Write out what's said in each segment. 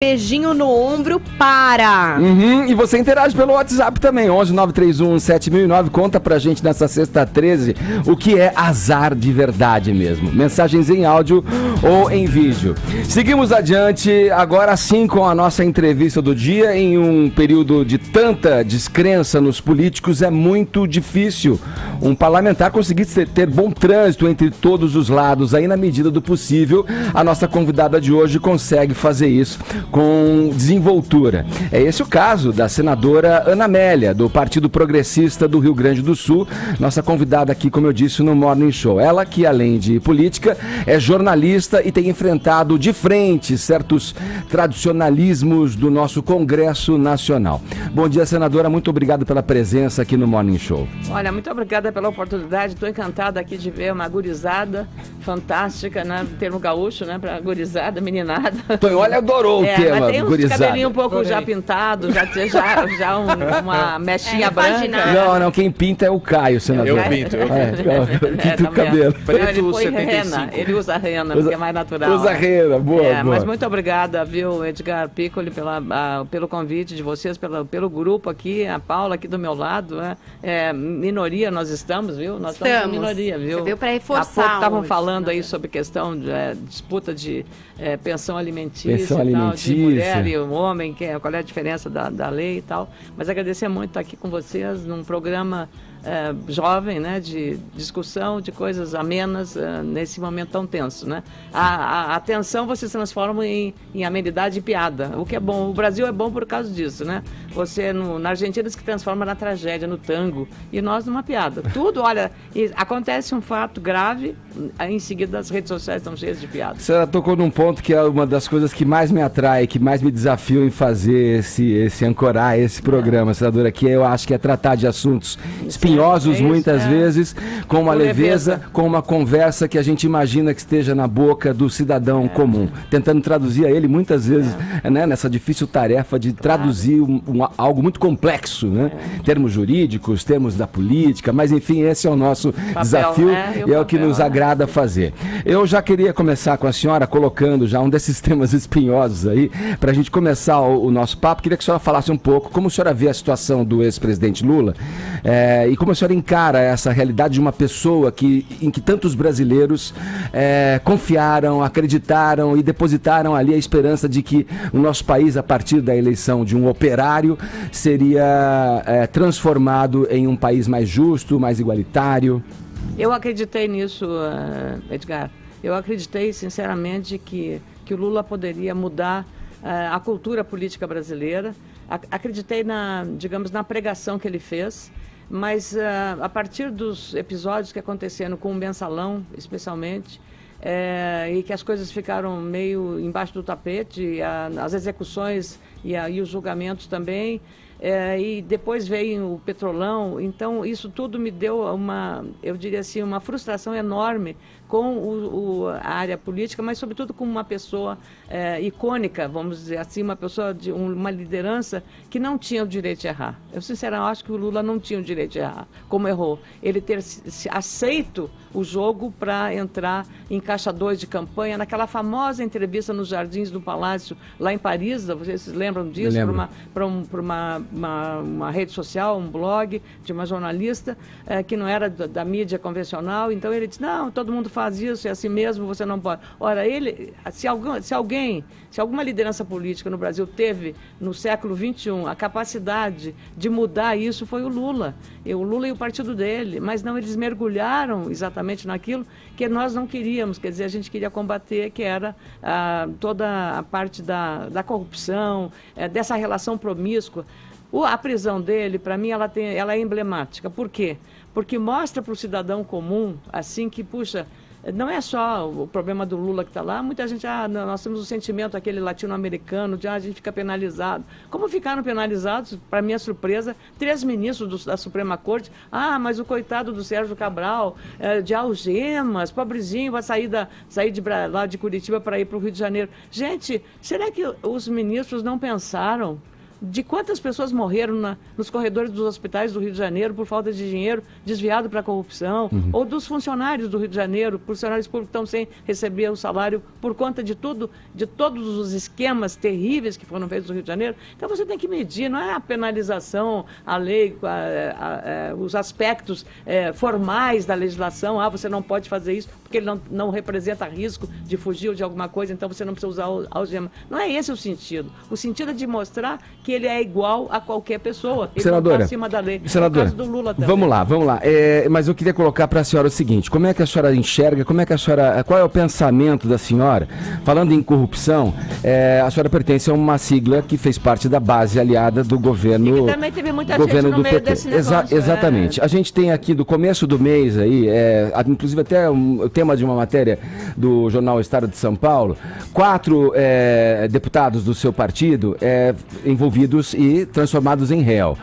Beijinho no ombro para. E você interage pelo WhatsApp também, 11 931 7009. Conta pra gente nessa sexta 13 o que é azar de verdade mesmo. Mensagens em áudio ou em vídeo. Seguimos adiante, agora sim com a nossa entrevista do dia. Em um período de tanta descrença nos políticos, é muito difícil um parlamentar conseguir ter bom trânsito entre todos os lados. Aí, na medida do possível, a nossa convidada de hoje consegue fazer isso com desenvoltura. É esse o caso da senadora Ana Amélia, do Partido Progressista do Rio Grande do Sul, nossa convidada aqui, como eu disse, no Morning Show. Ela que, além de política, é jornalista e tem enfrentado de frente certos tradicionalismos do nosso Congresso Nacional. Bom dia, senadora, muito obrigado pela presença aqui no Morning Show. Olha, muito obrigada pela oportunidade, estou encantada aqui de ver uma gurizada fantástica, né, termo gaúcho, né, para gurizada, meninada. Olha, adorou o tema, mas tem uns gurizada. cabelinho um pouco já pintado, já uma mechinha branca. Não, quem pinta é o Caio, senador. Eu pinto. Pinto o cabelo. Ele põe rena, ele usa rena, porque é mais natural. Usa rena, boa. Mas muito obrigada, viu, Edgar Piccoli, pelo convite de vocês, pelo grupo aqui, a Paula aqui do meu lado, minoria nós estamos, viu? Nós estamos em minoria, viu? Você veio para reforçar. Há pouco estavam hoje, falando né? aí sobre questão de disputa de pensão alimentícia, Pensão e tal, alimentícia. de mulher e o homem, qual é a diferença da lei e tal. Mas agradecer muito estar aqui com vocês num programa jovem, né, de discussão de coisas amenas nesse momento tão tenso, né? A tensão vocês transformam em amenidade e piada, o que é bom. O Brasil é bom por causa disso, né? Você, na Argentina, se transforma na tragédia, no tango, e nós numa piada. Tudo, olha, acontece um fato grave, em seguida as redes sociais estão cheias de piadas. Você tocou num ponto que é uma das coisas que mais me atrai, que mais me desafio em fazer esse ancorar esse programa, senadora, que eu acho que é tratar de assuntos espinhosos muitas vezes, com uma leveza, com uma conversa que a gente imagina que esteja na boca do cidadão comum, tentando traduzir a ele muitas vezes, né, nessa difícil tarefa de traduzir algo muito complexo, né? Termos jurídicos, termos da política, mas enfim, esse é o nosso desafio e é o que nos agrada fazer. Eu já queria começar com a senhora colocando já um desses temas espinhosos aí, para a gente começar o nosso papo. Queria que a senhora falasse um pouco como a senhora vê a situação do ex-presidente Lula e como a senhora encara essa realidade de uma pessoa em que tantos brasileiros confiaram, acreditaram e depositaram ali a esperança de que o nosso país, a partir da eleição de um operário, seria transformado em um país mais justo, mais igualitário. Eu acreditei nisso, Edgar. Eu acreditei, sinceramente, que o Lula poderia mudar a cultura política brasileira. Acreditei na pregação que ele fez, mas a partir dos episódios que aconteceram com o Mensalão, especialmente, e que as coisas ficaram meio embaixo do tapete, as execuções e os julgamentos também, e depois veio o Petrolão. Então isso tudo me deu eu diria assim, uma frustração enorme com a área política, mas sobretudo com uma pessoa icônica, vamos dizer assim, uma pessoa de uma liderança que não tinha o direito de errar. Eu sinceramente acho que o Lula não tinha o direito de errar, como errou. Ele ter aceito o jogo para entrar em caixa 2 de campanha, naquela famosa entrevista nos Jardins do Palácio, lá em Paris, vocês se lembram disso? Para uma rede social, um blog de uma jornalista que não era da mídia convencional. Então ele disse, não, todo mundo faz isso, é assim mesmo, você não pode. Ora, se alguma liderança política no Brasil teve, no século XXI, a capacidade de mudar isso, foi o Lula. O Lula e o partido dele, mas não, eles mergulharam exatamente naquilo que nós não queríamos, quer dizer, a gente queria combater, que era toda a parte da corrupção, dessa relação promíscua. A prisão dele, para mim, ela é emblemática. Por quê? Porque mostra para o cidadão comum, assim, que, puxa, não é só o problema do Lula que está lá, muita gente, nós temos o sentimento aquele latino-americano de a gente fica penalizado. Como ficaram penalizados, para minha surpresa, 3 ministros da Suprema Corte? Mas o coitado do Sérgio Cabral, de algemas, pobrezinho, vai sair lá de Curitiba para ir para o Rio de Janeiro. Gente, será que os ministros não pensaram de quantas pessoas morreram nos corredores dos hospitais do Rio de Janeiro por falta de dinheiro desviado para a corrupção, ou dos funcionários do Rio de Janeiro, funcionários públicos que estão sem receber o salário por conta de tudo, de todos os esquemas terríveis que foram feitos no Rio de Janeiro. Então você tem que medir, não é a penalização, a lei, os aspectos formais da legislação, você não pode fazer isso porque ele não representa risco de fugir de alguma coisa, então você não precisa usar algema. Não é esse o sentido. O sentido é de mostrar que ele é igual a qualquer pessoa. Ele senadora, não está acima da lei. Senadora, no caso do Lula também. Vamos lá. Mas eu queria colocar para a senhora o seguinte, como é que a senhora enxerga, qual é o pensamento da senhora? Falando em corrupção, a senhora pertence a uma sigla que fez parte da base aliada do governo. E que também teve muita governo gente no do meio PT. desse negócio. Exatamente. A gente tem aqui do começo do mês aí, inclusive até o tema de uma matéria do jornal Estado de São Paulo, 4 deputados do seu partido envolvidos e transformados em réu.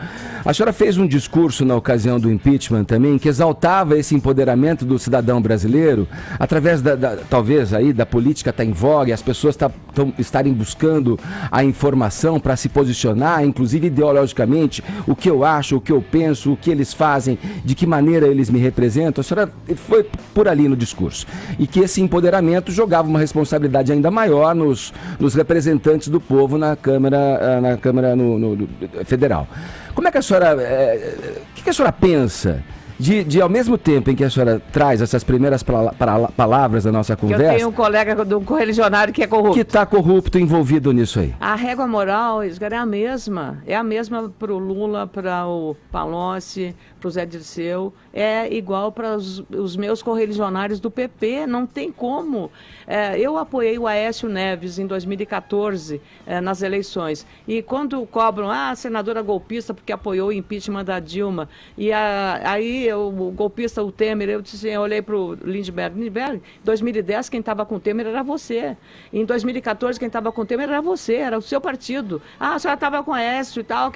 A senhora fez um discurso na ocasião do impeachment também que exaltava esse empoderamento do cidadão brasileiro através talvez aí da política estar em voga, as pessoas estarem buscando a informação para se posicionar, inclusive ideologicamente, o que eu acho, o que eu penso, o que eles fazem, de que maneira eles me representam. A senhora foi por ali no discurso. E que esse empoderamento jogava uma responsabilidade ainda maior nos representantes do povo na Câmara Federal. Como é que a senhora, o que a senhora pensa de ao mesmo tempo em que a senhora traz essas primeiras palavras da nossa conversa... Eu tenho um colega de um correligionário que é corrupto. Que está corrupto, envolvido nisso aí. A régua moral, Edgar, é a mesma para o Lula, para o Palocci, para o Zé Dirceu, é igual para os meus correligionários do PP, não tem como. Eu apoiei o Aécio Neves em 2014, nas eleições, e quando cobram, a senadora golpista porque apoiou o impeachment da Dilma, e aí o golpista, o Temer, eu olhei para o Lindbergh, em 2010 quem estava com o Temer era você, em 2014 quem estava com o Temer era você, era o seu partido. A senhora estava com o Aécio e tal,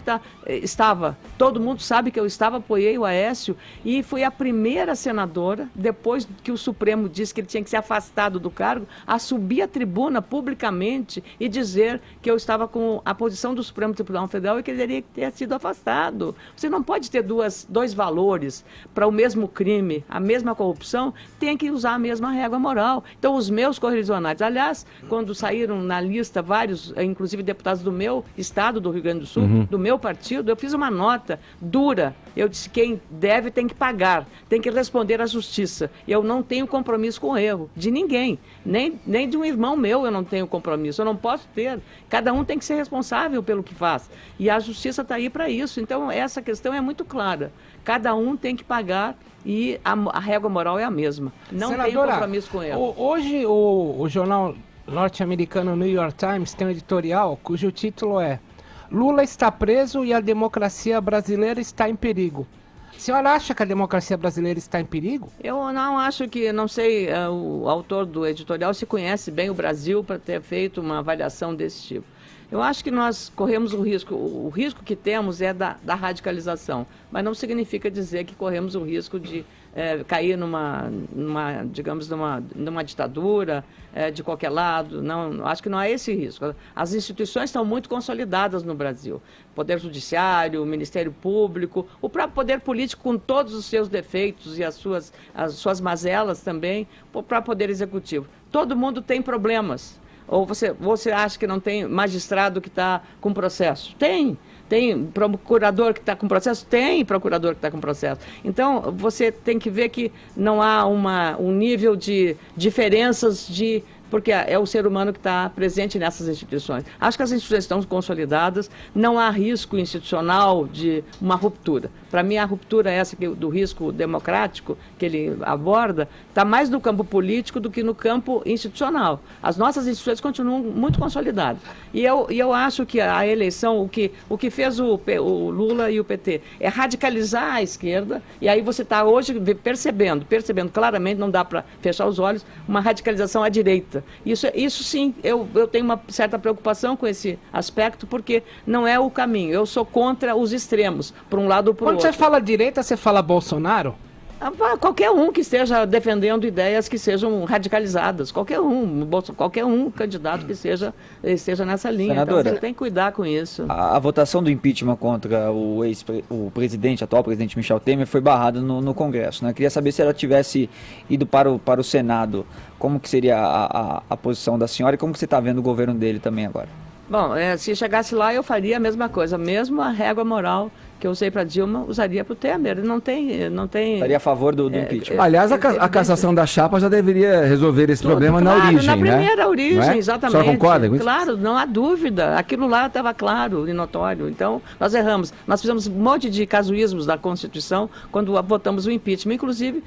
estava, todo mundo sabe que eu apoiei o Aécio, e fui a primeira senadora, depois que o Supremo disse que ele tinha que ser afastado do cargo, a subir a tribuna publicamente e dizer que eu estava com a posição do Supremo Tribunal Federal e que ele deveria ter sido afastado. Você não pode ter dois valores para o mesmo crime, a mesma corrupção, tem que usar a mesma régua moral. Então, os meus correligionários, aliás, quando saíram na lista vários, inclusive deputados do meu estado, do Rio Grande do Sul, do meu partido, eu fiz uma nota dura. Eu disse, quem deve tem que pagar, tem que responder à justiça. Eu não tenho compromisso com o erro de ninguém, nem de um irmão meu eu não tenho compromisso, eu não posso ter. Cada um tem que ser responsável pelo que faz. E a justiça está aí para isso. Então, essa questão é muito clara. Cada um tem que pagar e a régua moral é a mesma. Não tenho compromisso com o erro. Hoje, o jornal norte-americano New York Times tem um editorial cujo título é Lula está preso e a democracia brasileira está em perigo. A senhora acha que a democracia brasileira está em perigo? Eu não acho que, não sei, o autor do editorial se conhece bem o Brasil para ter feito uma avaliação desse tipo. Eu acho que nós corremos o risco que temos é da radicalização, mas não significa dizer que corremos o risco de cair digamos, numa ditadura de qualquer lado. Não, acho que não é esse risco. As instituições estão muito consolidadas no Brasil. O Poder Judiciário, o Ministério Público, o próprio Poder Político com todos os seus defeitos e as suas mazelas também, o próprio Poder Executivo. Todo mundo tem problemas. Ou você acha que não tem magistrado que está com processo? Tem. Tem procurador que está com processo? Tem procurador que está com processo. Então, você tem que ver que não há um nível de diferenças porque é o ser humano que está presente nessas instituições. Acho que as instituições estão consolidadas, não há risco institucional de uma ruptura. Para mim, a ruptura é essa do risco democrático que ele aborda, está mais no campo político do que no campo institucional. As nossas instituições continuam muito consolidadas. E eu acho que a eleição, o que fez o Lula e o PT é radicalizar a esquerda, e aí você está hoje percebendo claramente, não dá para fechar os olhos, uma radicalização à direita. Isso sim, eu tenho uma certa preocupação com esse aspecto, porque não é o caminho. Eu sou contra os extremos, por um lado ou por outro. Quando você fala direita, você fala Bolsonaro? Qualquer um que esteja defendendo ideias que sejam radicalizadas, qualquer um candidato que esteja nessa linha. Senadora, então você tem que cuidar com isso. A votação do impeachment contra o atual presidente Michel Temer foi barrada no Congresso, né? Queria saber se ela tivesse ido para o Senado, como que seria a posição da senhora e como que você está vendo o governo dele também agora? Bom, se chegasse lá eu faria a mesma coisa, mesmo a régua moral que eu usei para Dilma, usaria para o Temer. Não tem. Estaria a favor do impeachment. Aliás, a cassação da chapa já deveria resolver esse problema na claro, origem, na né? primeira origem, Não é? exatamente. A senhora concorda com isso? Claro, não há dúvida. Aquilo lá estava claro e notório. Então, nós erramos. Nós fizemos um monte de casuísmos da Constituição quando votamos o impeachment, inclusive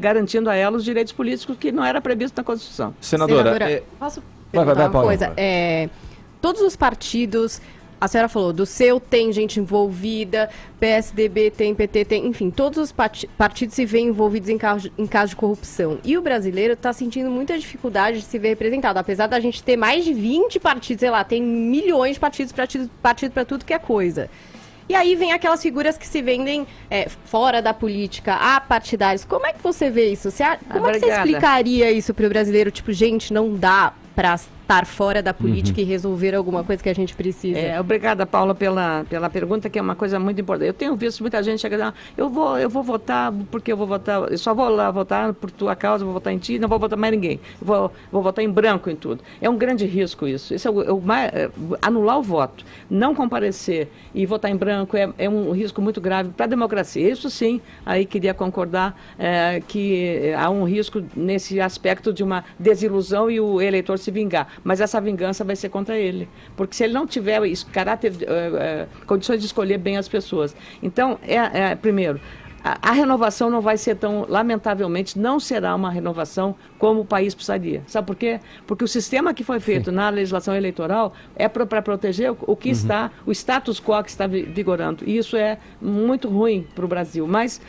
garantindo a ela os direitos políticos que não era previsto na Constituição. Senadora, posso Vai, perguntar uma Paula. coisa? Todos os partidos, a senhora falou, do seu tem gente envolvida, PSDB tem, PT tem, enfim, todos os partidos se veem envolvidos em caso de corrupção. E o brasileiro está sentindo muita dificuldade de se ver representado, apesar da gente ter mais de 20 partidos, sei lá, tem milhões de partido para tudo que é coisa. E aí vem aquelas figuras que se vendem fora da política, partidários. Como é que você vê isso? Como é que você explicaria isso para o brasileiro? Tipo, gente, não dá para estar fora da política e resolver alguma coisa que a gente precisa. Obrigada, Paula, pela pergunta, que é uma coisa muito importante. Eu tenho visto muita gente chegando, eu vou votar porque eu vou votar, eu só vou lá votar por tua causa, vou votar em ti, não vou votar mais ninguém. Vou votar em branco em tudo. É um grande risco isso. Isso anular o voto, não comparecer e votar em branco é um risco muito grave para a democracia. Isso sim, aí queria concordar que há um risco nesse aspecto de uma desilusão e o eleitor se vingar. Mas essa vingança vai ser contra ele. Porque se ele não tiver condições de escolher bem as pessoas. Então, primeiro, a renovação não vai ser tão, lamentavelmente, não será uma renovação como o país precisaria. Sabe por quê? Porque o sistema que foi feito na legislação eleitoral é para proteger o que está, o status quo que está vigorando. E isso é muito ruim para o Brasil. Mas,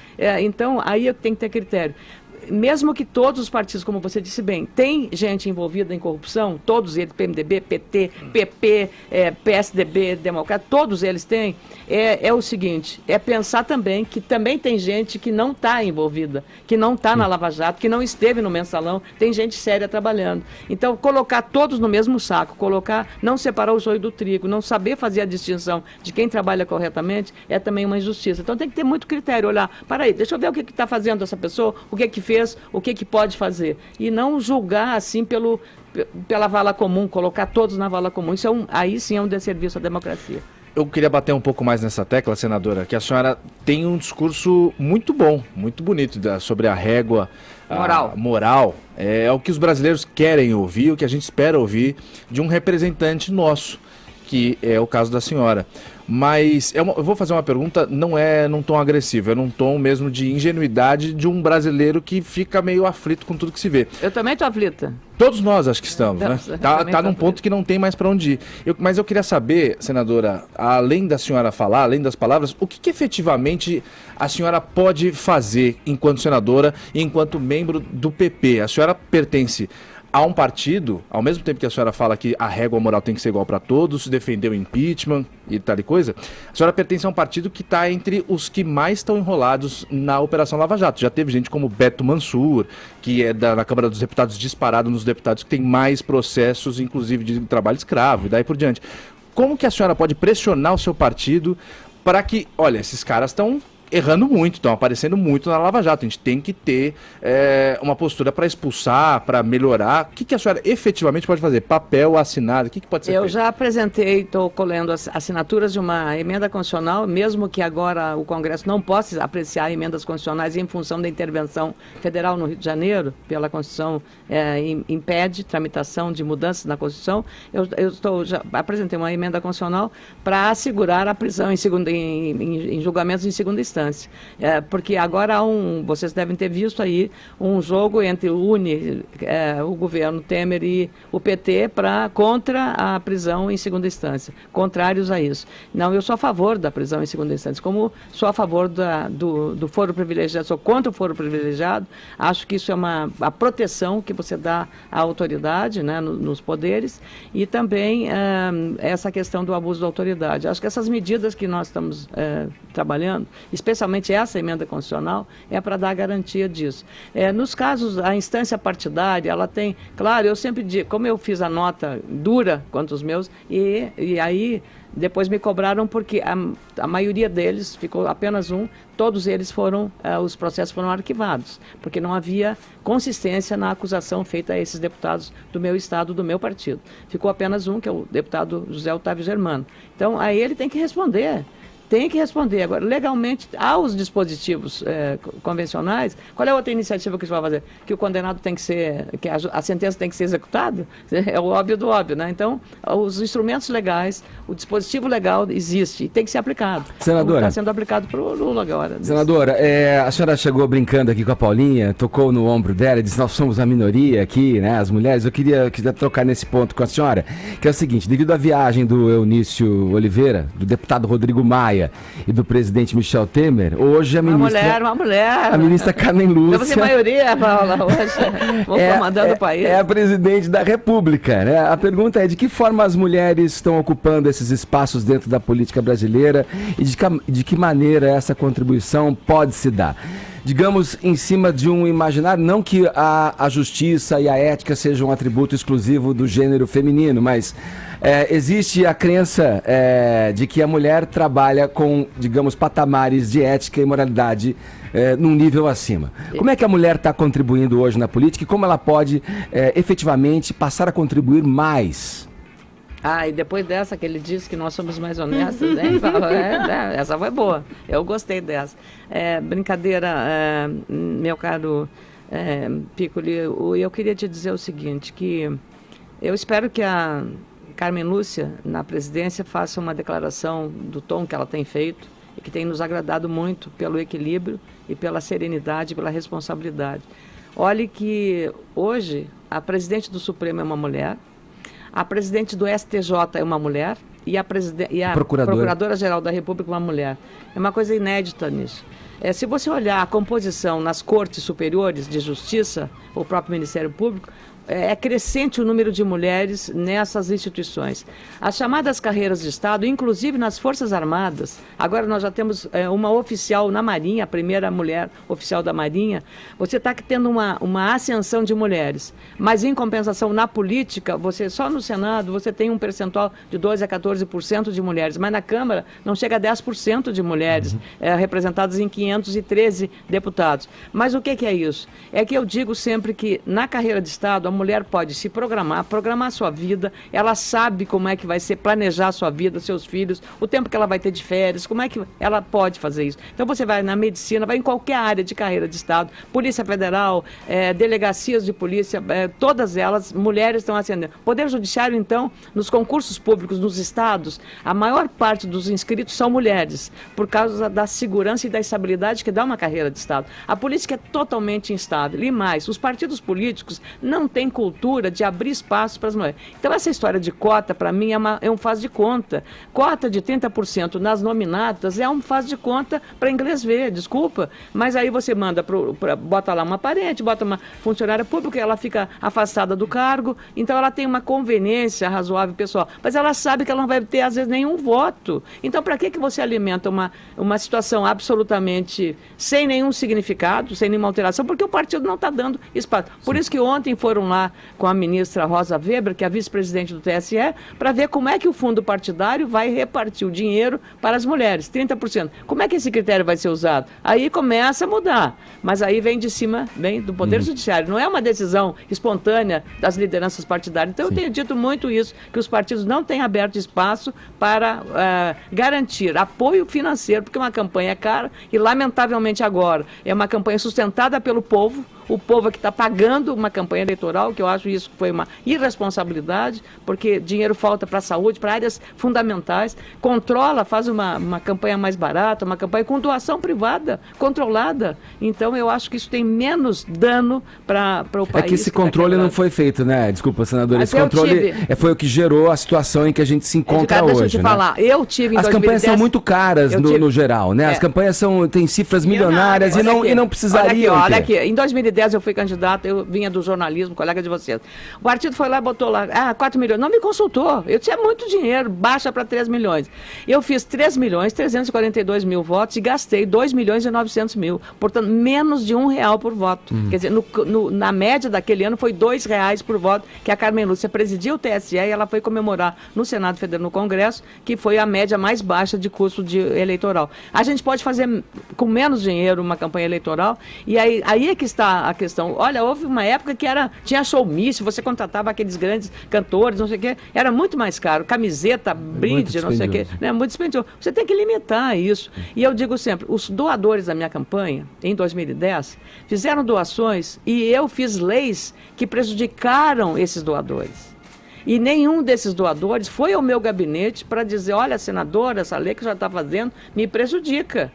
então, aí tem que ter critério. Mesmo que todos os partidos, como você disse bem, tem gente envolvida em corrupção, todos eles, PMDB, PT, PP, PSDB, Democrata, todos eles têm, é o seguinte, pensar também que também tem gente que não está envolvida, que não está na Lava Jato, que não esteve no Mensalão, tem gente séria trabalhando. Então, colocar todos no mesmo saco, não separar o joio do trigo, não saber fazer a distinção de quem trabalha corretamente, é também uma injustiça. Então, tem que ter muito critério, olhar, para aí, deixa eu ver o que está fazendo essa pessoa, o que fez, o que pode fazer. E não julgar assim pela vala comum, colocar todos na vala comum. Isso aí sim é um desserviço à democracia. Eu queria bater um pouco mais nessa tecla, senadora, que a senhora tem um discurso muito bom, muito bonito sobre a régua moral. É o que os brasileiros querem ouvir, o que a gente espera ouvir de um representante nosso, que é o caso da senhora. Mas eu vou fazer uma pergunta, não é num tom agressivo, é num tom mesmo de ingenuidade de um brasileiro que fica meio aflito com tudo que se vê. Eu também estou aflita. Todos nós acho que estamos, né? Tá num ponto que não tem mais para onde ir. Mas eu queria saber, senadora, além da senhora falar, além das palavras, o que efetivamente a senhora pode fazer enquanto senadora e enquanto membro do PP? A senhora pertence a um partido, ao mesmo tempo que a senhora fala que a régua moral tem que ser igual para todos, defender o impeachment e tal e coisa, a senhora pertence a um partido que está entre os que mais estão enrolados na Operação Lava Jato. Já teve gente como Beto Mansur, que é na Câmara dos Deputados disparado nos deputados que tem mais processos, inclusive de trabalho escravo e daí por diante. Como que a senhora pode pressionar o seu partido para que, olha, esses caras estão errando muito, estão aparecendo muito na Lava Jato. A gente tem que ter uma postura para expulsar, para melhorar. O que a senhora efetivamente pode fazer? Papel assinado, o que pode ser feito? Eu já apresentei, estou colhendo as assinaturas de uma emenda constitucional, mesmo que agora o Congresso não possa apreciar emendas constitucionais em função da intervenção federal no Rio de Janeiro, pela Constituição impede tramitação de mudanças na Constituição. Já apresentei uma emenda constitucional para assegurar a prisão em julgamentos em segunda instância. Porque agora vocês devem ter visto aí um jogo entre o governo Temer e o PT contra a prisão em segunda instância, contrários a isso. Não, eu sou a favor da prisão em segunda instância, como sou a favor do foro privilegiado, sou contra o foro privilegiado, acho que isso é a proteção que você dá à autoridade, né, nos poderes, e também essa questão do abuso da autoridade. Acho que essas medidas que nós estamos trabalhando, especialmente especialmente essa emenda constitucional, é para dar garantia disso. Nos casos, a instância partidária, ela tem, claro, eu sempre digo, como eu fiz a nota dura quanto os meus, e aí depois me cobraram porque a maioria deles, ficou apenas um, todos eles foram, os processos foram arquivados, porque não havia consistência na acusação feita a esses deputados do meu estado, do meu partido. Ficou apenas um, que é o deputado José Otávio Germano. Então, aí ele tem que responder. Tem que responder. Agora, legalmente, aos dispositivos convencionais, qual é a outra iniciativa que a gente vai fazer? Que o condenado tem que ser, que a sentença tem que ser executada? É o óbvio do óbvio, né? Então, os instrumentos legais, o dispositivo legal existe e tem que ser aplicado. Senadora. Está sendo aplicado para o Lula agora. Senadora, a senhora chegou brincando aqui com a Paulinha, tocou no ombro dela e disse, nós somos a minoria aqui, né, as mulheres. Eu queria trocar nesse ponto com a senhora, que é o seguinte, devido à viagem do Eunício Oliveira, do deputado Rodrigo Maia, e do presidente Michel Temer, hoje a ministra... Uma mulher. A ministra Carmen Lúcia... Deve ser maioria, Paula, hoje. Vou comandando o país. É a presidente da República, né? A pergunta é de que forma as mulheres estão ocupando esses espaços dentro da política brasileira e de que maneira essa contribuição pode se dar. Digamos, em cima de um imaginário, não que a justiça e a ética sejam um atributo exclusivo do gênero feminino, mas existe a crença de que a mulher trabalha com, digamos, patamares de ética e moralidade num nível acima. Como é que a mulher está contribuindo hoje na política e como ela pode efetivamente passar a contribuir mais? E depois dessa que ele disse que nós somos mais honestos, né? Essa foi boa, eu gostei dessa. Brincadeira, meu caro Piccoli, eu queria te dizer o seguinte, que eu espero que a Carmen Lúcia, na presidência, faça uma declaração do tom que ela tem feito e que tem nos agradado muito pelo equilíbrio e pela serenidade, pela responsabilidade. Olhe que hoje a presidente do Supremo é uma mulher, a presidente do STJ é uma mulher e a Procuradora-Geral da República é uma mulher. É uma coisa inédita nisso. Se você olhar a composição nas cortes superiores de justiça, o próprio Ministério Público, é crescente o número de mulheres nessas instituições. As chamadas carreiras de Estado, inclusive nas Forças Armadas, agora nós já temos uma oficial na Marinha, a primeira mulher oficial da Marinha, você está tendo uma ascensão de mulheres, mas em compensação na política, só no Senado você tem um percentual de 12% a 14% de mulheres, mas na Câmara não chega a 10% de mulheres representadas em 513 deputados. Mas o que é isso? É que eu digo sempre que na carreira de Estado, a mulher pode se programar sua vida, ela sabe como é que vai ser, planejar a sua vida, seus filhos, o tempo que ela vai ter de férias, como é que ela pode fazer isso. Então você vai na medicina, vai em qualquer área de carreira de Estado, Polícia Federal, delegacias de polícia, todas elas, mulheres estão ascendendo. Poder Judiciário, então, nos concursos públicos, nos estados, a maior parte dos inscritos são mulheres, por causa da segurança e da estabilidade que dá uma carreira de Estado. A política é totalmente instável, e mais, os partidos políticos não têm cultura de abrir espaço para as mulheres. Então, essa história de cota, para mim, é um faz de conta. Cota de 30% nas nominatas é um faz de conta para inglês ver, desculpa. Mas aí você manda, bota lá uma parente, bota uma funcionária pública, ela fica afastada do cargo, então ela tem uma conveniência razoável pessoal. Mas ela sabe que ela não vai ter, às vezes, nenhum voto. Então, para que você alimenta uma situação absolutamente sem nenhum significado, sem nenhuma alteração? Porque o partido não está dando espaço. Por isso que ontem foram lá com a ministra Rosa Weber, que é a vice-presidente do TSE, para ver como é que o fundo partidário vai repartir o dinheiro para as mulheres, 30%. Como é que esse critério vai ser usado? Aí começa a mudar, mas aí vem de cima, vem do Poder Judiciário. Não é uma decisão espontânea das lideranças partidárias. Então eu tenho dito muito isso, que os partidos não têm aberto espaço para garantir apoio financeiro, porque uma campanha é cara e, lamentavelmente agora, é uma campanha sustentada pelo povo, o povo é que está pagando uma campanha eleitoral, que eu acho isso foi uma irresponsabilidade, porque dinheiro falta para a saúde, para áreas fundamentais, controla, faz uma campanha mais barata, uma campanha com doação privada, controlada. Então eu acho que isso tem menos dano para o país. É que esse controle não foi feito, né? Desculpa, senador, esse controle foi o que gerou a situação em que a gente se encontra hoje. Deixa eu te falar, eu tive em 2010... As campanhas são muito caras no geral, né? As campanhas têm cifras milionárias e não precisariam. Olha aqui, em 2010 2010 eu fui candidata, eu vinha do jornalismo, colega de vocês. O partido foi lá e botou lá, 4 milhões. Não me consultou. Eu disse, é muito dinheiro, baixa para 3 milhões. Eu fiz 3.342.000 votos e gastei 2.900.000. Portanto, menos de R$1 por voto. Quer dizer, na média daquele ano foi R$2 por voto, que a Carmen Lúcia presidia o TSE e ela foi comemorar no Senado Federal, no Congresso, que foi a média mais baixa de custo eleitoral. A gente pode fazer com menos dinheiro uma campanha eleitoral, e aí é que está a questão. Olha, houve uma época que tinha showmício, você contratava aqueles grandes cantores, não sei o quê, era muito mais caro, camiseta, brinde, não sei o quê, né? Muito dispendioso. Você tem que limitar isso. E eu digo sempre, os doadores da minha campanha, em 2010, fizeram doações e eu fiz leis que prejudicaram esses doadores. E nenhum desses doadores foi ao meu gabinete para dizer, olha, senadora, essa lei que já está fazendo me prejudica.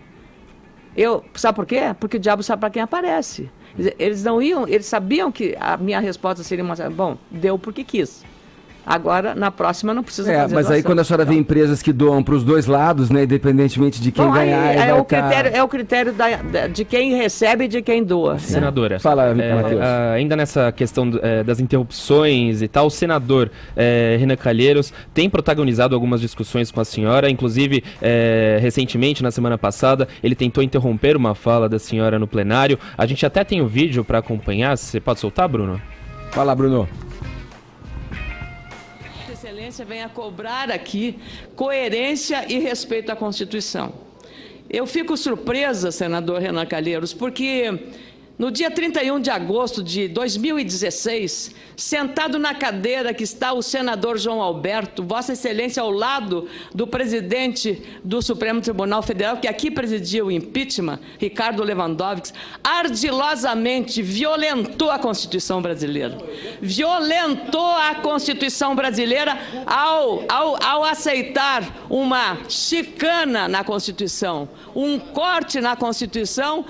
Sabe por quê? Porque o diabo sabe para quem aparece. Eles sabiam que a minha resposta seria bom, deu porque quis. Agora, na próxima, não precisa fazer mas doação. aí quando a senhora vê empresas que doam para os dois lados, né, independentemente de quem ganhar... É o critério de quem recebe e de quem doa. Né? Senadora, Fala, Matheus. ainda nessa questão das interrupções e tal, o senador Renan Calheiros tem protagonizado algumas discussões com a senhora, inclusive, recentemente, na semana passada, ele tentou interromper uma fala da senhora no plenário. A gente até tem o vídeo para acompanhar, você pode soltar, Bruno? Fala, Bruno. Excelência vem a cobrar aqui coerência e respeito à Constituição. Eu fico surpresa, senador Renan Calheiros, porque no dia 31 de agosto de 2016, sentado na cadeira que está o senador João Alberto, Vossa Excelência ao lado do presidente do Supremo Tribunal Federal, que aqui presidia o impeachment, Ricardo Lewandowski, ardilosamente violentou a Constituição brasileira. Violentou a Constituição brasileira ao aceitar uma chicana na Constituição, um corte na Constituição.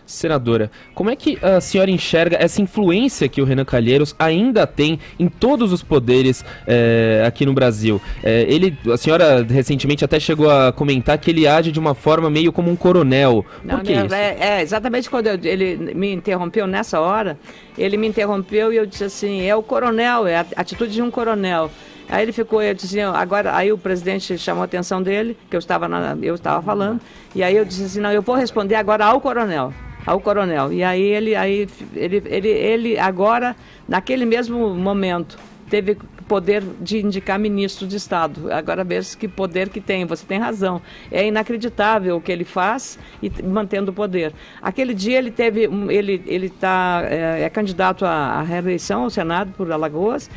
Senadora, como é que a senhora enxerga essa influência que o Renan Calheiros ainda tem em todos os poderes aqui no Brasil? A senhora recentemente até chegou a comentar que ele age de uma forma meio como um coronel. Por que isso? Exatamente quando ele me interrompeu nessa hora, ele me interrompeu e eu disse assim, é o coronel, é a atitude de um coronel. Aí ele ficou, eu disse, aí o presidente chamou a atenção dele, que eu estava falando, e aí eu disse assim, não, eu vou responder agora ao coronel. E aí ele agora, naquele mesmo momento, teve poder de indicar ministro de Estado. Agora veja que poder que tem, você tem razão. É inacreditável o que ele faz e mantendo o poder. Aquele dia ele é candidato à reeleição ao Senado por Alagoas,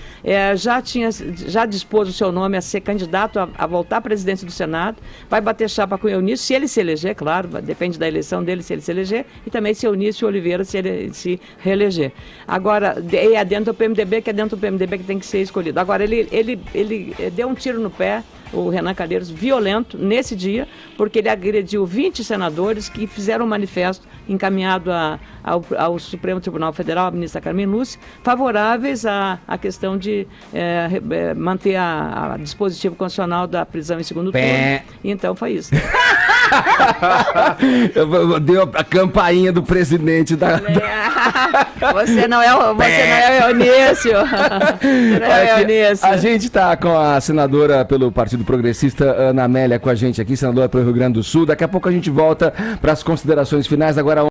já dispôs o seu nome a ser candidato a voltar à presidência do Senado, vai bater chapa com o Eunício, se ele se eleger, claro, depende da eleição dele, se ele se eleger, e também se Eunício Oliveira se reeleger. Agora, é dentro do PMDB, que é dentro do PMDB que tem que ser escolhido. Agora, ele deu um tiro no pé, o Renan Calheiros, violento, nesse dia, porque ele agrediu 20 senadores que fizeram um manifesto encaminhado ao Supremo Tribunal Federal, a ministra Carmen Lúcia, favoráveis à questão de manter a dispositivo constitucional da prisão em segundo turno. Então, foi isso. Deu a campainha do presidente da... Você não é o Eunício. A gente está com a senadora pelo Partido Progressista, Ana Amélia, com a gente aqui, senadora pelo Rio Grande do Sul. Daqui a pouco a gente volta para as considerações finais. Agora